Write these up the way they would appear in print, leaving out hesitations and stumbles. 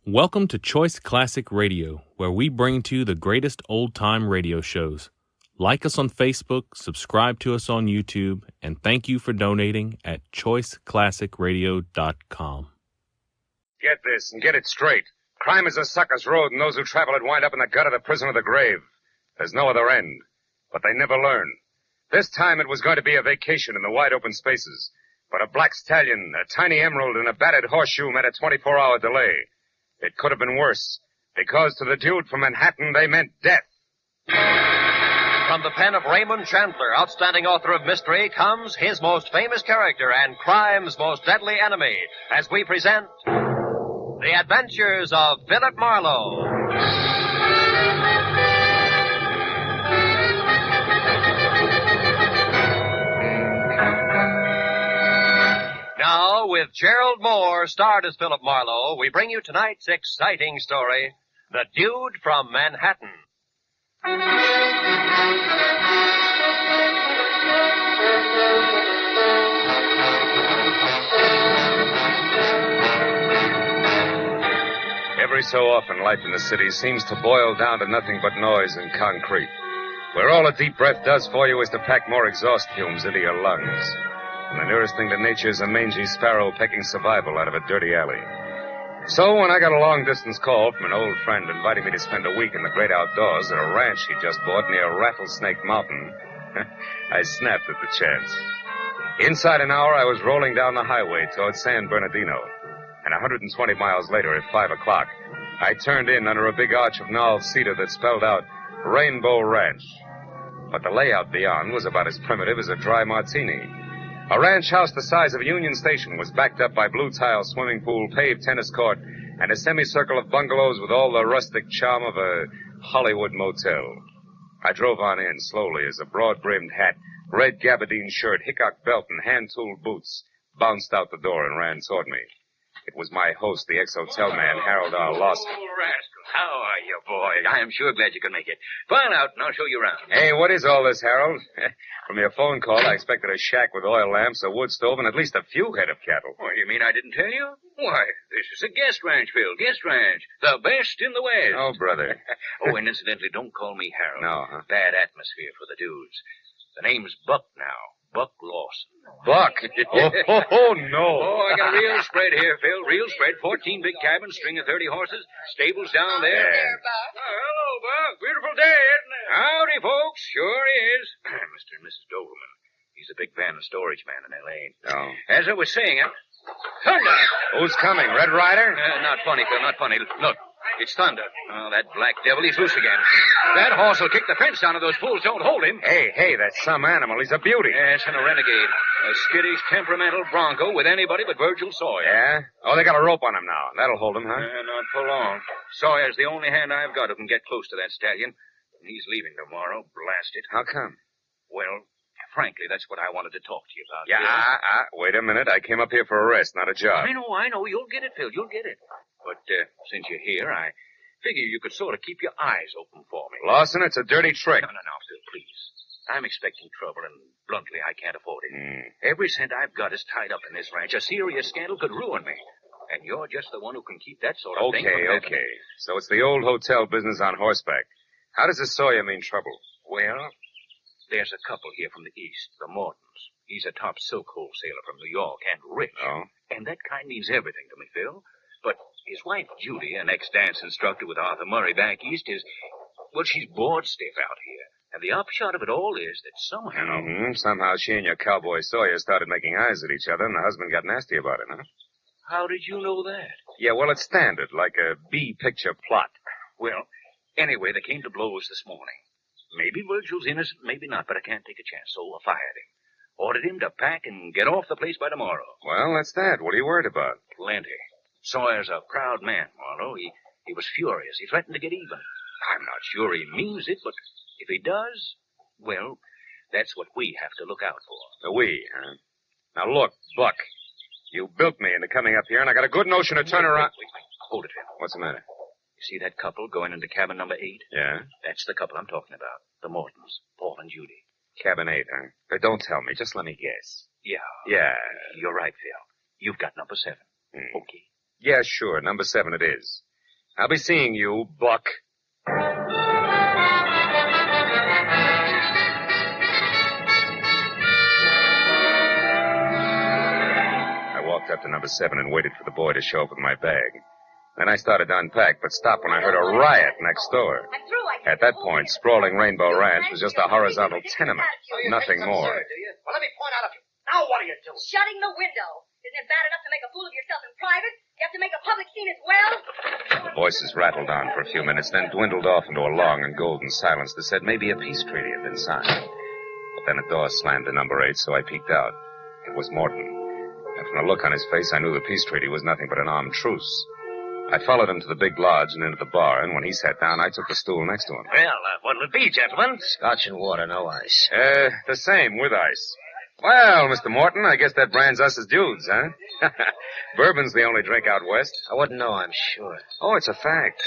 Welcome to Choice Classic Radio, where we bring to you the greatest old-time radio shows. Like us on Facebook, subscribe to us on YouTube, and thank you for donating at choiceclassicradio.com. Get this and get it straight. Crime is a sucker's road, and those who travel it wind up in the gut of the prison or the grave. There's no other end. But they never learn. This time it was going to be a vacation in the wide open spaces. But a black stallion, a tiny emerald, and a battered horseshoe meant a 24-hour delay. It could have been worse, because to the dude from Manhattan, they meant death. From the pen of Raymond Chandler, outstanding author of mystery, comes his most famous character and crime's most deadly enemy, as we present The Adventures of Philip Marlowe. Now, with Gerald Moore, starred as Philip Marlowe, we bring you tonight's exciting story, The Dude from Manhattan. Every so often, life in the city seems to boil down to nothing but noise and concrete, where all a deep breath does for you is to pack more exhaust fumes into your lungs. And the nearest thing to nature is a mangy sparrow pecking survival out of a dirty alley. So when I got a long-distance call from an old friend inviting me to spend a week in the great outdoors at a ranch he just bought near Rattlesnake Mountain, I snapped at the chance. Inside an hour, I was rolling down the highway towards San Bernardino. And 120 miles later, at 5 o'clock, I turned in under a big arch of gnarled cedar that spelled out Rainbow Ranch. But the layout beyond was about as primitive as a dry martini. A ranch house the size of a Union Station was backed up by blue tile swimming pool, paved tennis court, and a semicircle of bungalows with all the rustic charm of a Hollywood motel. I drove on in slowly as a broad-brimmed hat, red gabardine shirt, hickok belt, and hand-tooled boots bounced out the door and ran toward me. It was my host, the ex-hotel man, Harold R. Lawson. Oh, rascal. How are you, boy? I am sure glad you could make it. File out, and I'll show you around. Hey, what is all this, Harold? From your phone call, I expected a shack with oil lamps, a wood stove, and at least a few head of cattle. What, you mean I didn't tell you? Why, this is a guest ranch, Phil. Guest ranch. The best in the West. Oh, brother. Oh, and incidentally, don't call me Harold. No, huh? Bad atmosphere for the dudes. The name's Buck now. Buck Lawson. Buck? Oh, no. Oh, I got a real spread here, Phil. Real spread. 14 big cabins, string of 30 horses, stables down there. Yeah. Oh, hello, Buck. Beautiful day, isn't it? Howdy, folks. Sure is. Mr. and Mrs. Doberman. He's a big fan of Storage Man in L.A. Oh. As I was saying, thunder! Who's coming? Red Rider? Not funny, Phil, not funny. Look, it's thunder. Oh, that black devil, he's loose again. That horse will kick the fence down if those fools don't hold him. Hey, that's some animal. He's a beauty. Yes, and a renegade. A skittish, temperamental bronco with anybody but Virgil Sawyer. Yeah? Oh, they got a rope on him now. That'll hold him, huh? Not for long. Sawyer's the only hand I've got who can get close to that stallion. And he's leaving tomorrow. Blast it. How come? Well, frankly, that's what I wanted to talk to you about. Yeah, Phil. wait a minute. I came up here for a rest, not a job. I know. You'll get it, Phil. You'll get it. But since you're here, I figure you could sort of keep your eyes open for me. Lawson, it's a dirty trick. No, Phil, please. I'm expecting trouble, and bluntly, I can't afford it. Every cent I've got is tied up in this ranch. A serious scandal could ruin me. And you're just the one who can keep that sort of thing from happening. Okay. So it's the old hotel business on horseback. How does this Sawyer mean trouble? Well, there's a couple here from the east, the Mortons. He's a top silk wholesaler from New York and rich. Oh? And that kind means everything to me, Phil. But his wife, Judy, an ex-dance instructor with Arthur Murray back east, she's bored stiff out here. And the upshot of it all is that somehow... Somehow she and your cowboy Sawyer started making eyes at each other, and the husband got nasty about it, huh? How did you know that? Yeah, well, it's standard, like a B-picture plot. Well, anyway, they came to blows this morning. Maybe Virgil's innocent, maybe not, but I can't take a chance, so I fired him. Ordered him to pack and get off the place by tomorrow. Well, that's that. What are you worried about? Plenty. Sawyer's a proud man, Marlowe. He was furious. He threatened to get even. I'm not sure he means it, but if he does, well, that's what we have to look out for. We, huh? Now, look, Buck, you built me into coming up here, and I got a good notion to turn around... Wait. Hold it, Phil. What's the matter? You see that couple going into cabin number 8? Yeah? That's the couple I'm talking about. The Mortons, Paul and Judy. Cabin 8, huh? But don't tell me. Just let me guess. Yeah. You're right, Phil. You've got number 7. Okay. Yeah, sure. Number 7 it is. I'll be seeing you, Buck. I walked up to number 7 and waited for the boy to show up with my bag. Then I started to unpack, but stopped when I heard a riot next door. At that point, sprawling Rainbow Ranch was just a horizontal tenement, nothing more. Well, let me point out a few. Now what are you doing? Shutting the window. Isn't it bad enough to make a fool of yourself in private? You have to make a public scene as well? The voices rattled on for a few minutes, then dwindled off into a long and golden silence that said maybe a peace treaty had been signed. But then a door slammed to number 8, so I peeked out. It was Morton. And from the look on his face, I knew the peace treaty was nothing but an armed truce. I followed him to the big lodge and into the bar, and when he sat down, I took the stool next to him. Well, what'll it be, gentlemen? Scotch and water, no ice. The same, with ice. Well, Mr. Morton, I guess that brands us as dudes, huh? Bourbon's the only drink out west. I wouldn't know, I'm sure. Oh, it's a fact.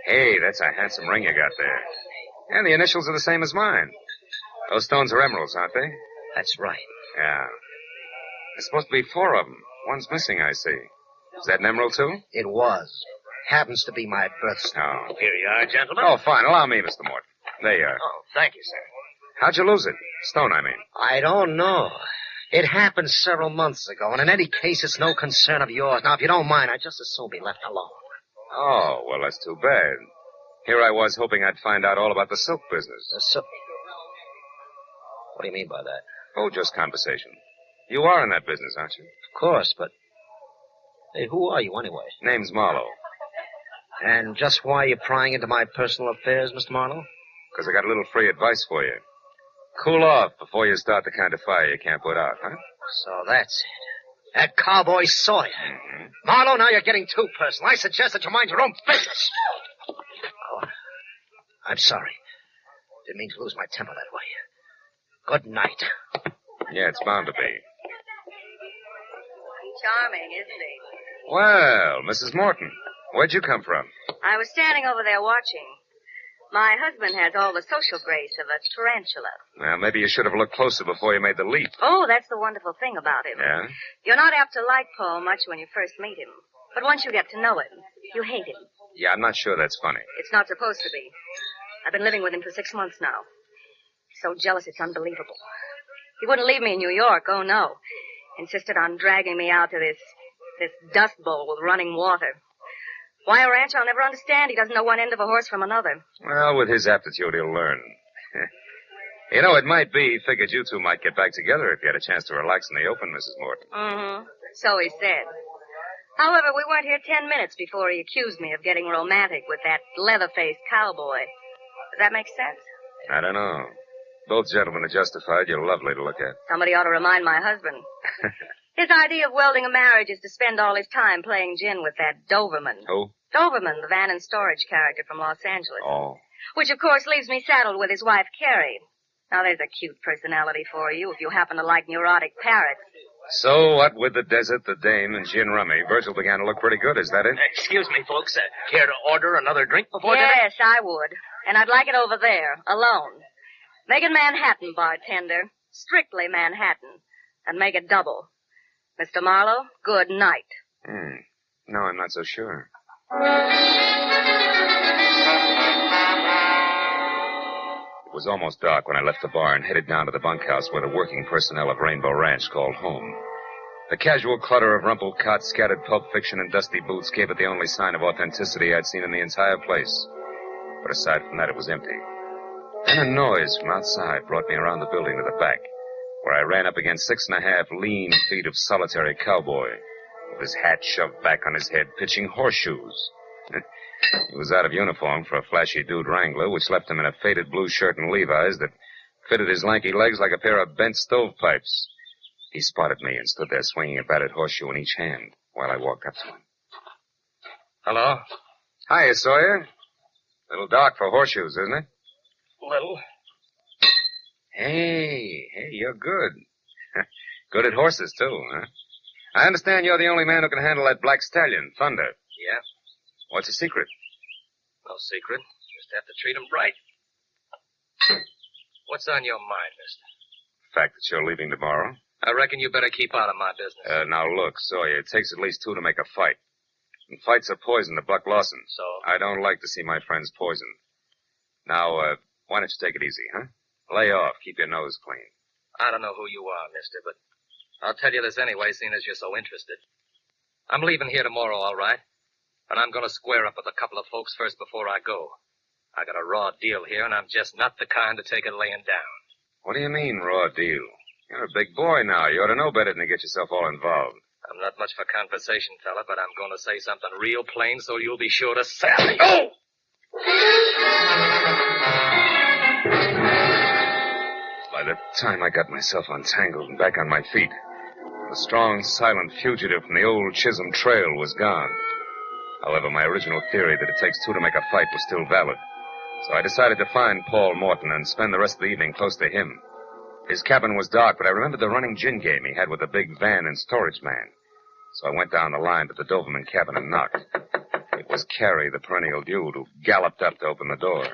Hey, that's a handsome ring you got there. And the initials are the same as mine. Those stones are emeralds, aren't they? That's right. Yeah. There's supposed to be 4 of them. One's missing, I see. Is that an emerald, too? It was. Happens to be my birthstone. Oh. Here you are, gentlemen. Oh, fine. Allow me, Mr. Morton. There you are. Oh, thank you, sir. How'd you lose it? Stone, I mean. I don't know. It happened several months ago, and in any case, it's no concern of yours. Now, if you don't mind, I'd just as soon be left alone. Oh, well, that's too bad. Here I was hoping I'd find out all about the silk business. What do you mean by that? Oh, just conversation. You are in that business, aren't you? Of course, but... Hey, who are you anyway? Name's Marlowe. And just why are you prying into my personal affairs, Mr. Marlowe? Because I got a little free advice for you. Cool off before you start the kind of fire you can't put out, huh? So that's it. That cowboy Sawyer. Mm-hmm. Marlowe, now you're getting too personal. I suggest that you mind your own business. Oh, I'm sorry. Didn't mean to lose my temper that way. Good night. Yeah, it's bound to be. Charming, isn't he? Well, Mrs. Morton, where'd you come from? I was standing over there watching. My husband has all the social grace of a tarantula. Well, maybe you should have looked closer before you made the leap. Oh, that's the wonderful thing about him. Yeah? You're not apt to like Paul much when you first meet him. But once you get to know him, you hate him. Yeah, I'm not sure that's funny. It's not supposed to be. I've been living with him for 6 months now. He's so jealous it's unbelievable. He wouldn't leave me in New York, oh no. Insisted on dragging me out to this dust bowl with running water. Why a ranch, I'll never understand. He doesn't know one end of a horse from another. Well, with his aptitude, he'll learn. You know, it might be he figured you two might get back together if you had a chance to relax in the open, Mrs. Morton. Mm-hmm. So he said. However, we weren't here 10 minutes before he accused me of getting romantic with that leather-faced cowboy. Does that make sense? I don't know. Both gentlemen are justified. You're lovely to look at. Somebody ought to remind my husband. His idea of welding a marriage is to spend all his time playing gin with that Doberman. Who? Doberman, the van and storage character from Los Angeles. Oh. Which, of course, leaves me saddled with his wife, Carrie. Now, there's a cute personality for you if you happen to like neurotic parrots. So, what with the desert, the dame, and gin rummy, Virgil began to look pretty good, is that it? Excuse me, folks. Care to order another drink before dinner? Yes, I would. And I'd like it over there, alone. Make it Manhattan, bartender. Strictly Manhattan. And make it double. Mr. Marlowe, good night. No, I'm not so sure. It was almost dark when I left the bar and headed down to the bunkhouse where the working personnel of Rainbow Ranch called home. The casual clutter of rumpled cots, scattered pulp fiction, and dusty boots gave it the only sign of authenticity I'd seen in the entire place. But aside from that, it was empty. Then a noise from outside brought me around the building to the back, where I ran up against 6.5 lean feet of solitary cowboy, with his hat shoved back on his head, pitching horseshoes. He was out of uniform for a flashy dude wrangler, which left him in a faded blue shirt and Levi's that fitted his lanky legs like a pair of bent stovepipes. He spotted me and stood there swinging a battered horseshoe in each hand while I walked up to him. Hello? Hiya, Sawyer. A little dark for horseshoes, isn't it? Little. Hey, you're good. Good at horses, too, huh? I understand you're the only man who can handle that black stallion, Thunder. Yeah. What's the secret? No secret. Just have to treat him right. What's on your mind, mister? The fact that you're leaving tomorrow? I reckon you better keep out of my business. Now look, Sawyer, it takes at least 2 to make a fight. And fights are poison to Buck Lawson. So? I don't like to see my friends poisoned. Now, why don't you take it easy, huh? Lay off. Keep your nose clean. I don't know who you are, mister, but I'll tell you this anyway, seeing as you're so interested. I'm leaving here tomorrow, all right? But I'm going to square up with a couple of folks first before I go. I got a raw deal here, and I'm just not the kind to take it laying down. What do you mean, raw deal? You're a big boy now. You ought to know better than to get yourself all involved. I'm not much for conversation, fella, but I'm going to say something real plain so you'll be sure to sally. Oh! By the time I got myself untangled and back on my feet, the strong, silent fugitive from the old Chisholm Trail was gone. However, my original theory that it takes two to make a fight was still valid. So I decided to find Paul Morton and spend the rest of the evening close to him. His cabin was dark, but I remembered the running gin game he had with the big van and storage man. So I went down the line to the Doberman cabin and knocked. It was Carrie, the perennial dude, who galloped up to open the door.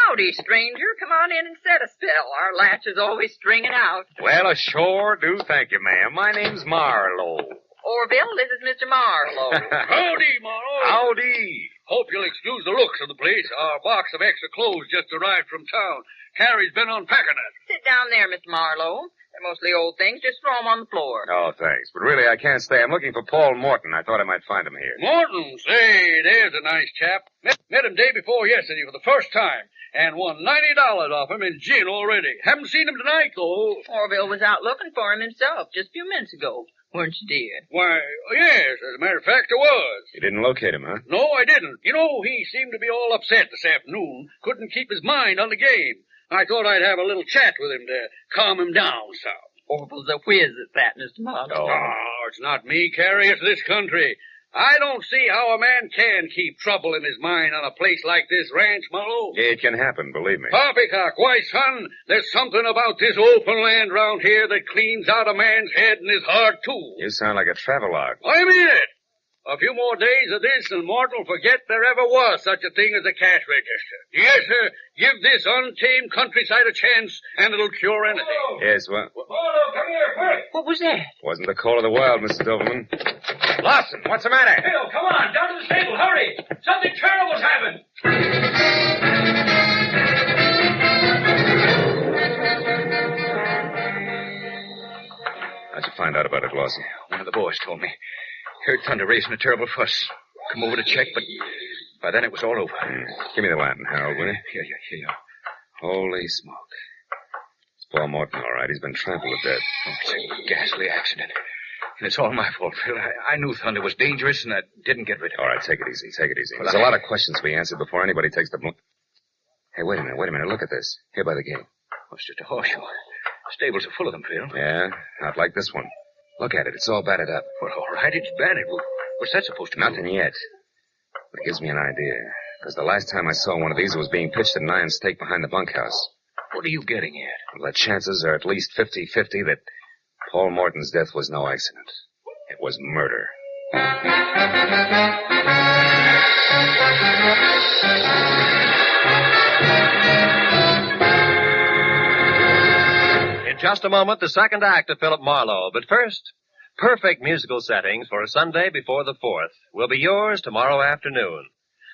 Howdy, stranger. Come on in and set a spell. Our latch is always stringing out. Well, I sure do thank you, ma'am. My name's Marlowe. Orville, this is Mr. Marlowe. Howdy, Marlowe. Howdy. Hope you'll excuse the looks of the place. Our box of extra clothes just arrived from town. Carrie's been unpacking it. Sit down there, Mr. Marlowe. They're mostly old things. Just throw 'em on the floor. Oh, thanks. But really, I can't stay. I'm looking for Paul Morton. I thought I might find him here. Morton, say, there's a nice chap. Met him day before yesterday for the first time. And won $90 off him in gin already. Haven't seen him tonight, though. Orville was out looking for him himself just a few minutes ago. Weren't you, dear? Why, yes, as a matter of fact, I was. You didn't locate him, huh? No, I didn't. You know, he seemed to be all upset this afternoon. Couldn't keep his mind on the game. I thought I'd have a little chat with him to calm him down some. Orville's a whiz at that, Mr. Marlowe. Oh, it's not me, Carrie. It's this country. I don't see how a man can keep trouble in his mind on a place like this ranch, Marlowe. It can happen, believe me. Poppycock, why, son, there's something about this open land round here that cleans out a man's head and his heart, too. You sound like a travelogue. I mean it. A few more days of this and Morton will forget there ever was such a thing as a cash register. Yes, sir. Give this untamed countryside a chance, and it'll cure anything. Yes, well, Marlowe, come here, quick. What was that? wasn't the call of the wild, Mr. Doberman. Lawson, what's the matter? Bill, come on, down to the stable, hurry. Something terrible's happened. How'd you find out about it, Lawson? One of the boys told me. Heard Thunder raising a terrible fuss. Come over to check, but by then it was all over. Give me the lantern, Harold, will you? Here you are. Holy smoke. It's Paul Morton, all right. He's been trampled to death. Oh, it's a ghastly accident. And it's all my fault, Phil. I knew Thunder was dangerous, and I didn't get rid of him. All right, take it easy. Take it easy. Well, There's a lot of questions to be answered before anybody takes the... Hey, wait a minute. Look at this. Here by the gate. Oh, it's just a horseshoe. Stables are full of them, Phil. Yeah, not like this one. Look at it. It's all battered up. Well, all right, it's battered. What's that supposed to mean? Nothing yet. But it gives me an idea. Because the last time I saw one of these, it was being pitched at an iron stake behind the bunkhouse. What are you getting at? Well, the chances are at least 50-50 that Paul Morton's death was no accident. It was murder. In just a moment, the second act of Philip Marlowe. But first, perfect musical settings for a Sunday before the 4th will be yours tomorrow afternoon.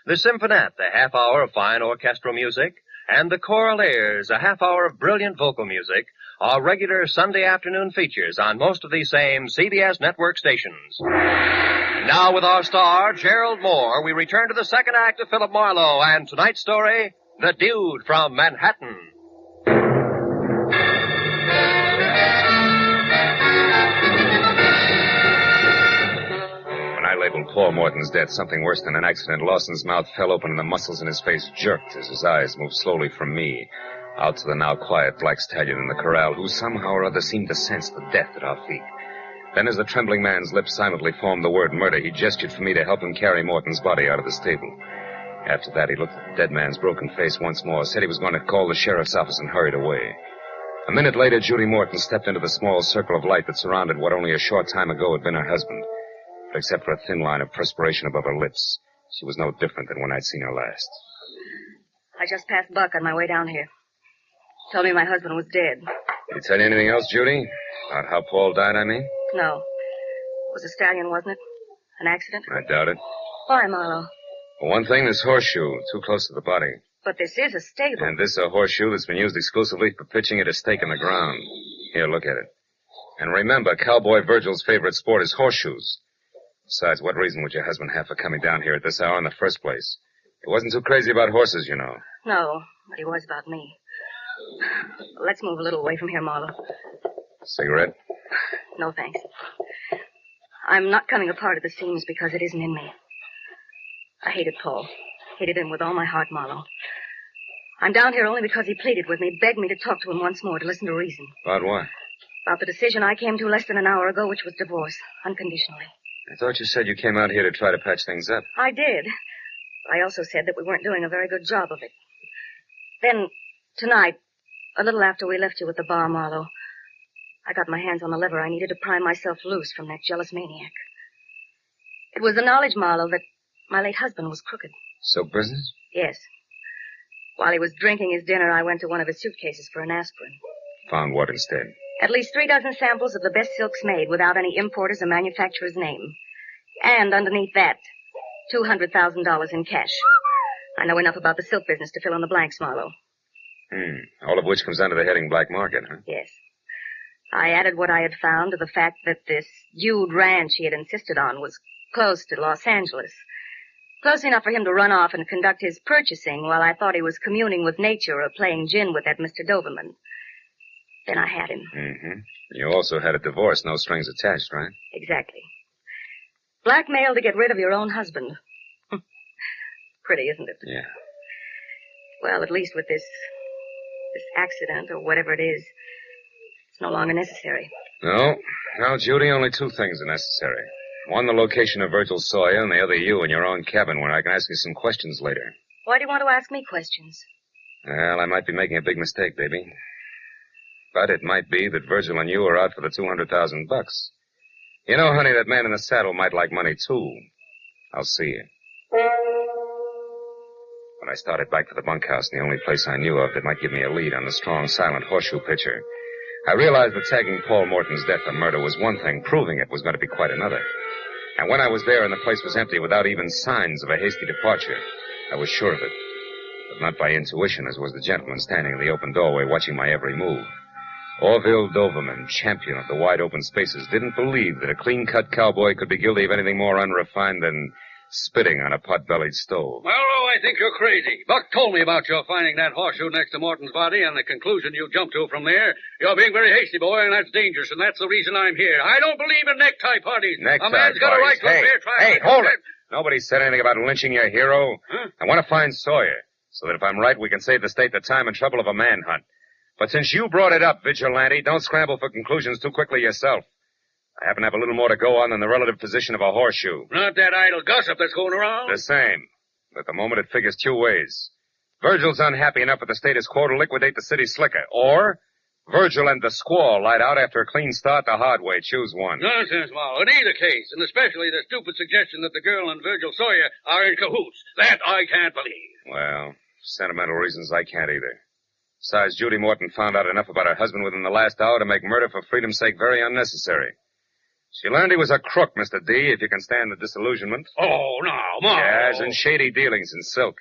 The Symphonette, a half hour of fine orchestral music, and the Choral Airs, a half hour of brilliant vocal music, are regular Sunday afternoon features on most of these same CBS network stations. Now with our star, Gerald Moore, we return to the second act of Philip Marlowe and tonight's story, The Dude from Manhattan. When I labeled Paul Morton's death something worse than an accident, Lawson's mouth fell open and the muscles in his face jerked as his eyes moved slowly from me out to the now quiet black stallion in the corral, who somehow or other seemed to sense the death at our feet. Then as the trembling man's lips silently formed the word murder, he gestured for me to help him carry Morton's body out of the stable. After that, he looked at the dead man's broken face once more, said he was going to call the sheriff's office, and hurried away. A minute later, Judy Morton stepped into the small circle of light that surrounded what only a short time ago had been her husband. But except for a thin line of perspiration above her lips, she was no different than when I'd seen her last. I just passed Buck on my way down here. Told me my husband was dead. Did he tell you anything else, Judy? About how Paul died, I mean? No. It was a stallion, wasn't it? An accident? I doubt it. Why, Marlowe? For one thing, this horseshoe, too close to the body. But this is a stable. And this a horseshoe that's been used exclusively for pitching at a stake in the ground. Here, look at it. And remember, Cowboy Virgil's favorite sport is horseshoes. Besides, what reason would your husband have for coming down here at this hour in the first place? He wasn't too crazy about horses, you know. No, but he was about me. Let's move a little away from here, Marlowe. Cigarette? No, thanks. I'm not coming apart at the seams because it isn't in me. I hated Paul. Hated him with all my heart, Marlowe. I'm down here only because he pleaded with me, begged me to talk to him once more, to listen to reason. About what? About the decision I came to less than an hour ago, which was divorce, unconditionally. I thought you said you came out here to try to patch things up. I did. But I also said that we weren't doing a very good job of it. Then, tonight, a little after we left you at the bar, Marlowe, I got my hands on the lever I needed to pry myself loose from that jealous maniac. It was the knowledge, Marlowe, that my late husband was crooked. Silk business? Yes. While he was drinking his dinner, I went to one of his suitcases for an aspirin. Found what instead? At least 3 dozen samples of the best silks made without any importer's or manufacturer's name. And underneath that, $200,000 in cash. I know enough about the silk business to fill in the blanks, Marlowe. All of which comes under the heading black market, huh? Yes. I added what I had found to the fact that this huge ranch he had insisted on was close to Los Angeles. Close enough for him to run off and conduct his purchasing while I thought he was communing with nature or playing gin with that Mr. Doberman. Then I had him. Mm-hmm. You also had a divorce, no strings attached, right? Exactly. Blackmail to get rid of your own husband. Pretty, isn't it? Yeah. Well, at least with this accident or whatever it is, it's no longer necessary. No. Now, Judy, only 2 things are necessary. One, the location of Virgil Sawyer, and the other, you in your own cabin where I can ask you some questions later. Why do you want to ask me questions? Well, I might be making a big mistake, baby. But it might be that Virgil and you are out for the $200,000. You know, honey, that man in the saddle might like money, too. I'll see you. When I started back for the bunkhouse, the only place I knew of that might give me a lead on the strong, silent horseshoe pitcher, I realized that tagging Paul Morton's death for murder was one thing, proving it was going to be quite another. And when I was there and the place was empty without even signs of a hasty departure, I was sure of it. But not by intuition, as was the gentleman standing in the open doorway watching my every move. Orville Doberman, champion of the wide-open spaces, didn't believe that a clean-cut cowboy could be guilty of anything more unrefined than spitting on a pot-bellied stove. Marlowe, I think you're crazy. Buck told me about your finding that horseshoe next to Morton's body and the conclusion you jumped to from there. You're being very hasty, boy, and that's dangerous, and that's the reason I'm here. I don't believe in necktie parties. Necktie a man's got a right to a fair trial. Hey, hold it! Nobody said anything about lynching your hero. Huh? I want to find Sawyer, so that if I'm right, we can save the state the time and trouble of a manhunt. But since you brought it up, Vigilante, don't scramble for conclusions too quickly yourself. I happen to have a little more to go on than the relative position of a horseshoe. Not that idle gossip that's going around. The same. But at the moment it figures 2 ways. Virgil's unhappy enough with the status quo to liquidate the city slicker. Or Virgil and the squaw light out after a clean start the hard way. Choose one. Nonsense, Marlowe. In either case, and especially the stupid suggestion that the girl and Virgil Sawyer are in cahoots. That I can't believe. Well, sentimental reasons I can't either. Besides, Judy Morton found out enough about her husband within the last hour to make murder for freedom's sake very unnecessary. She learned he was a crook, Mr. D, if you can stand the disillusionment. Oh, now, Marlowe. Yes, and shady dealings in silk.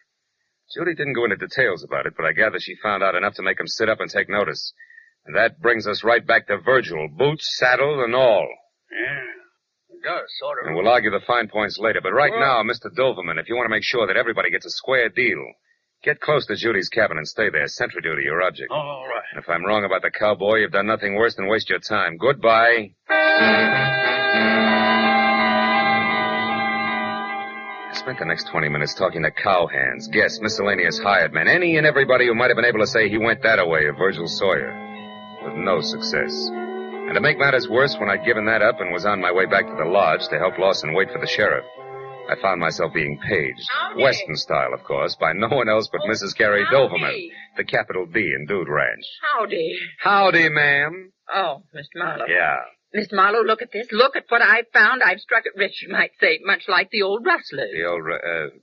Judy didn't go into details about it, but I gather she found out enough to make him sit up and take notice. And that brings us right back to Virgil, boots, saddle, and all. Yeah, it does, sort of. And we'll argue the fine points later, but right now, Mr. Doberman, if you want to make sure that everybody gets a square deal, get close to Judy's cabin and stay there. Sentry duty, your object. All right. And if I'm wrong about the cowboy, you've done nothing worse than waste your time. Goodbye. I spent the next 20 minutes talking to cowhands, guests, miscellaneous hired men, any and everybody who might have been able to say he went that-a-way of Virgil Sawyer, with no success. And to make matters worse, when I'd given that up and was on my way back to the lodge to help Lawson wait for the sheriff, I found myself being paged, Western style, of course, by no one else but Mrs. Carrie Doberman, the capital D in Dude Ranch. Howdy. Howdy, ma'am. Oh, Mr. Marlowe. Yeah. Mr. Marlowe, look at this. Look at what I've found. I've struck it rich, you might say, much like the old rustlers. The old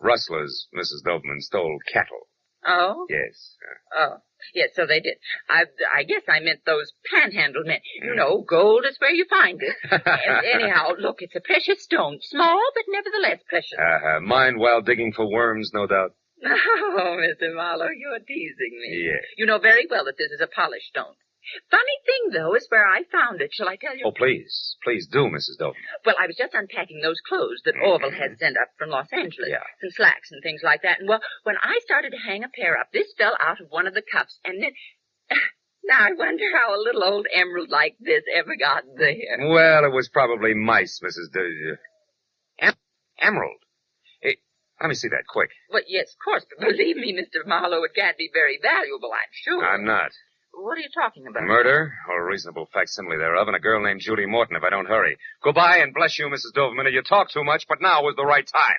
rustlers, Mrs. Doberman, stole cattle. Oh? Yes. Oh. Yes, so they did. I guess I meant those panhandle men. You know, gold is where you find it. Anyhow, look, it's a precious stone. Small, but nevertheless precious. Mined while digging for worms, no doubt. Oh, Mr. Marlowe, you're teasing me. Yeah. You know very well that this is a polished stone. Funny thing, though, is where I found it. Shall I tell you? Oh, please. Please do, Mrs. Dover. Well, I was just unpacking those clothes that Orville had sent up from Los Angeles. Yeah. Some slacks and things like that. And, well, when I started to hang a pair up, this fell out of one of the cuffs. And then... Now, I wonder how a little old emerald like this ever got there. Well, it was probably mice, Mrs. Emerald. Hey, let me see that, quick. Well, yes, of course. But believe me, Mr. Marlowe, it can't be very valuable, I'm sure. I'm not. What are you talking about? Murder, or a reasonable facsimile thereof, and a girl named Judy Morton if I don't hurry. Goodbye, and bless you, Mrs. Doverman. You talk too much, but now was the right time.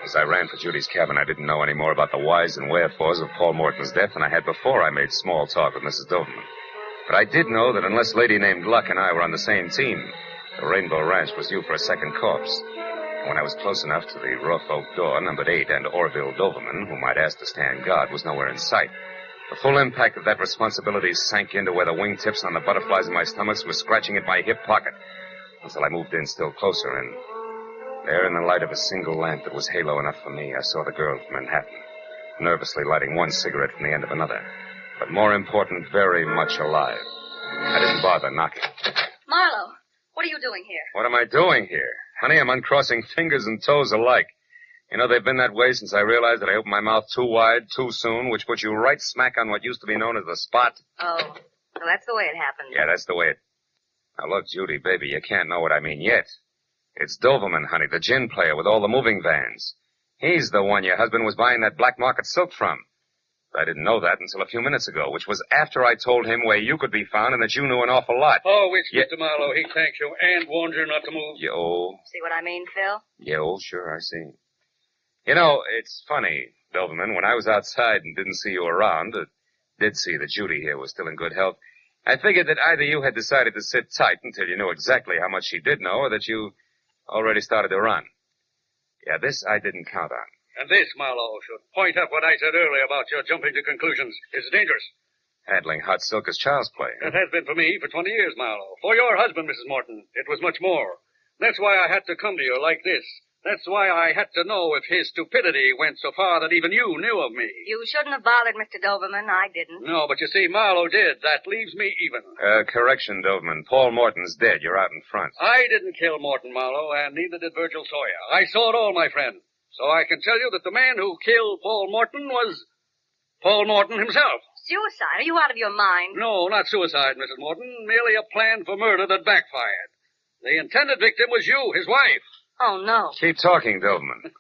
As I ran for Judy's cabin, I didn't know any more about the whys and wherefores of Paul Morton's death than I had before I made small talk with Mrs. Doverman. But I did know that unless Lady named Luck and I were on the same team, the Rainbow Ranch was due for a second corpse. When I was close enough to the rough oak door, numbered 8, and Orville Doverman, whom I'd asked to stand guard, was nowhere in sight. The full impact of that responsibility sank into where the wingtips on the butterflies in my stomach were scratching at my hip pocket, until I moved in still closer, and there in the light of a single lamp that was halo enough for me, I saw the girl from Manhattan, nervously lighting one cigarette from the end of another, but more important, very much alive. I didn't bother knocking. Marlowe, what are you doing here? What am I doing here? Honey, I'm uncrossing fingers and toes alike. You know, they've been that way since I realized that I opened my mouth too wide, too soon, which put you right smack on what used to be known as the spot. Oh, well, that's the way it happened. Yeah, that's the way it... Now, look, Judy, baby, you can't know what I mean yet. It's Doverman, honey, the gin player with all the moving vans. He's the one your husband was buying that black market silk from. I didn't know that until a few minutes ago, which was after I told him where you could be found and that you knew an awful lot. Oh, which Mr. Marlowe, he thanks you and warns you not to move. Yo. See what I mean, Phil? Yo, sure, I see. You know, it's funny, Doverman, when I was outside and didn't see you around, did see that Judy here was still in good health, I figured that either you had decided to sit tight until you knew exactly how much she did know, or that you already started to run. Yeah, this I didn't count on. And this, Marlowe, should point up what I said earlier about your jumping to conclusions. It's dangerous. Handling hot silk is child's play. It has been for me for 20 years, Marlowe. For your husband, Mrs. Morton, it was much more. That's why I had to come to you like this. That's why I had to know if his stupidity went so far that even you knew of me. You shouldn't have bothered Mr. Doberman. I didn't. No, but you see, Marlowe did. That leaves me even. Correction, Doberman. Paul Morton's dead. You're out in front. I didn't kill Morton, Marlowe, and neither did Virgil Sawyer. I saw it all, my friend. So I can tell you that the man who killed Paul Morton was Paul Morton himself. Suicide? Are you out of your mind? No, not suicide, Mrs. Morton. Merely a plan for murder that backfired. The intended victim was you, his wife. Oh, no. Keep talking, Doberman.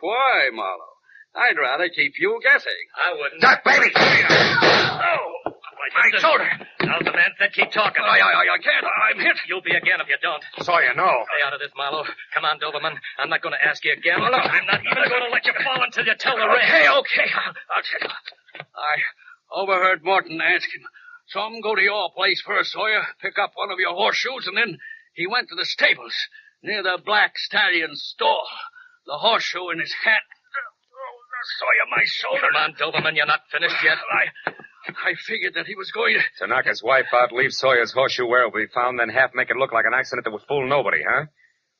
Why, Marlowe? I'd rather keep you guessing. I wouldn't. Duck, baby! Oh! My shoulder! Now the man said keep talking. I can't. I'm hit. You'll be again if you don't. Sawyer, no. Stay out of this, Marlowe. Come on, Doberman. I'm not going to ask you again. I'm not even going to let you fall until you tell the rest. Okay. I'll tell you. I overheard Morton ask him, "Some go to your place first, Sawyer, pick up one of your horseshoes," and then he went to the stables near the Black Stallion's stall, the horseshoe in his hat. Sawyer, my shoulder. Come on, Doberman. You're not finished yet. I figured that he was going To knock his wife out, leave Sawyer's horseshoe where it will be found, then half make it look like an accident that would fool nobody, huh?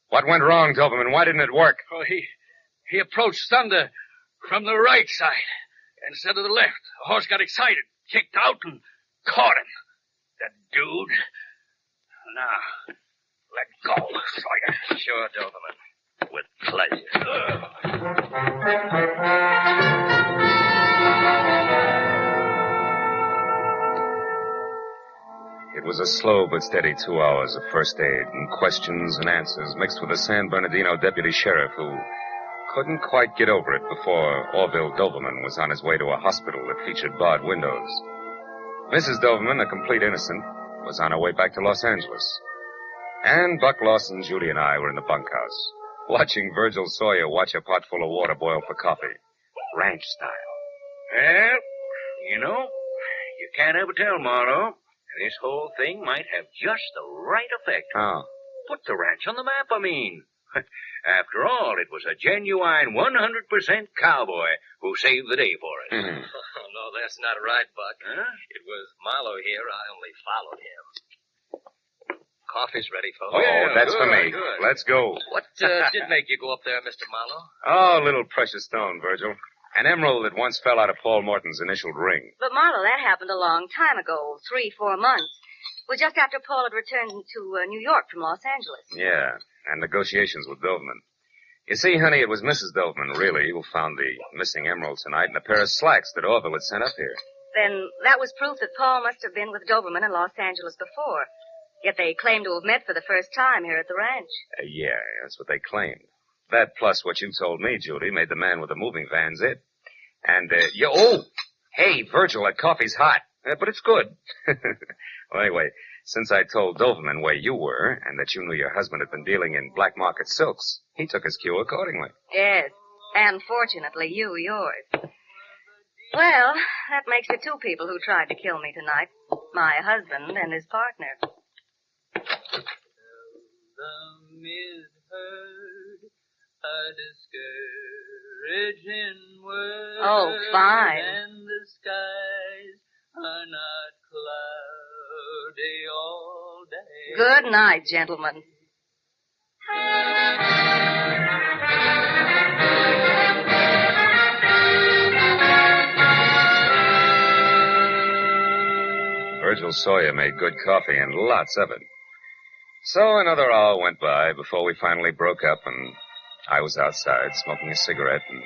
What went wrong, Doberman? Why didn't it work? Oh, he approached Thunder from the right side instead of the left. The horse got excited, kicked out, and caught him. The dude. Now, let go, Sawyer. Sure, Doberman. With pleasure. It was a slow but steady 2 hours of first aid and questions and answers mixed with a San Bernardino deputy sheriff who couldn't quite get over it before Orville Doberman was on his way to a hospital that featured barred windows. Mrs. Doberman, a complete innocent, was on her way back to Los Angeles. And Buck Lawson, Judy, and I were in the bunkhouse, watching Virgil Sawyer watch a pot full of water boil for coffee, ranch style. Well, you know, you can't ever tell, Marlowe. This whole thing might have just the right effect. Oh. Put the ranch on the map, I mean. After all, it was a genuine 100% cowboy who saved the day for us. Mm-hmm. Oh, no, that's not right, Buck. Huh? It was Marlowe here. I only followed him. Coffee's ready, folks. Oh, Yeah, that's good, for me. good. Let's go. What did make you go up there, Mr. Marlowe? Oh, a little precious stone, Virgil. An emerald that once fell out of Paul Morton's initialed ring. But, Marlowe, that happened a long time ago, 3-4 months. It was just after Paul had returned to New York from Los Angeles. Yeah, and negotiations with Doberman. You see, honey, it was Mrs. Doberman, really, who found the missing emerald tonight in a pair of slacks that Orville had sent up here. Then that was proof that Paul must have been with Doberman in Los Angeles before. Yet they claim to have met for the first time here at the ranch. Yeah, that's what they claimed. That plus what you told me, Judy, made the man with the moving vans it. And, hey, Virgil, that coffee's hot. But it's good. Well, anyway, since I told Doberman where you were and that you knew your husband had been dealing in black market silks, he took his cue accordingly. Yes, and fortunately you yours. Well, that makes it 2 people who tried to kill me tonight. My husband and his partner. Seldom is heard a discouraging word. Oh, fine. And the skies are not cloudy all day. Good night, gentlemen. Virgil Sawyer made good coffee and lots of it. So another hour went by before we finally broke up, and I was outside smoking a cigarette and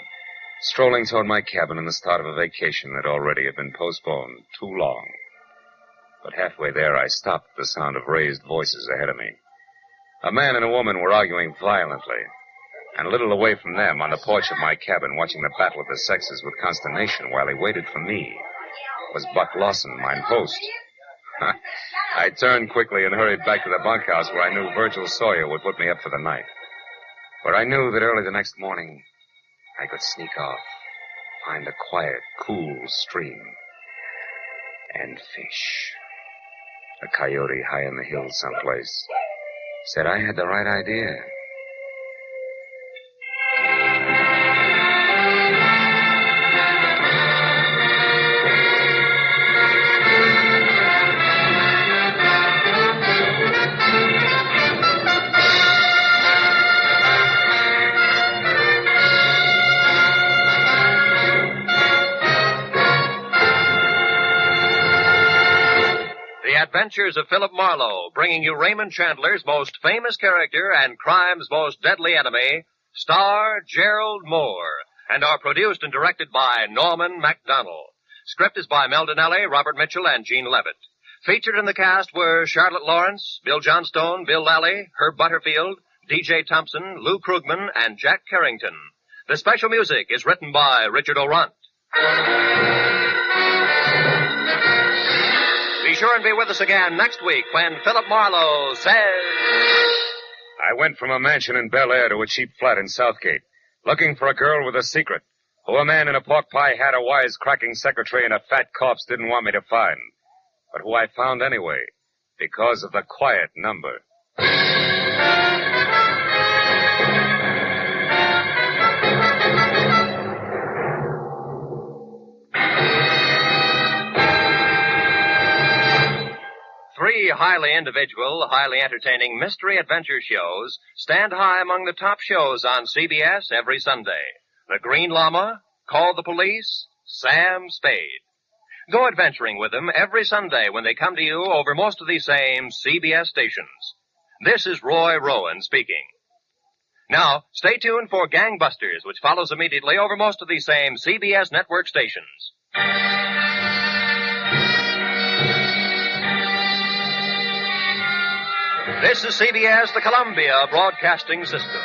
strolling toward my cabin in the start of a vacation that already had been postponed too long. But halfway there, I stopped at the sound of raised voices ahead of me. A man and a woman were arguing violently, and a little away from them, on the porch of my cabin, watching the battle of the sexes with consternation while he waited for me, was Buck Lawson, mine host. I turned quickly and hurried back to the bunkhouse where I knew Virgil Sawyer would put me up for the night. Where I knew that early the next morning, I could sneak off, find a quiet, cool stream, and fish. A coyote high in the hills someplace said I had the right idea. Adventures of Philip Marlowe, bringing you Raymond Chandler's most famous character and crime's most deadly enemy, star Gerald Moore, and are produced and directed by Norman MacDonald. Script is by Mel Donnelly, Robert Mitchell, and Gene Levitt. Featured in the cast were Charlotte Lawrence, Bill Johnstone, Bill Lally, Herb Butterfield, D.J. Thompson, Lou Krugman, and Jack Carrington. The special music is written by Richard O'Runt. Be sure and be with us again next week when Philip Marlowe says... I went from a mansion in Bel Air to a cheap flat in Southgate, looking for a girl with a secret, who a man in a pork pie hat, a wise-cracking secretary, and a fat corpse didn't want me to find, but who I found anyway, because of the quiet number. Three highly individual, highly entertaining mystery adventure shows stand high among the top shows on CBS every Sunday. The Green Llama, Call the Police, Sam Spade. Go adventuring with them every Sunday when they come to you over most of these same CBS stations. This is Roy Rowan speaking. Now, stay tuned for Gangbusters, which follows immediately over most of these same CBS network stations. This is CBS, the Columbia Broadcasting System.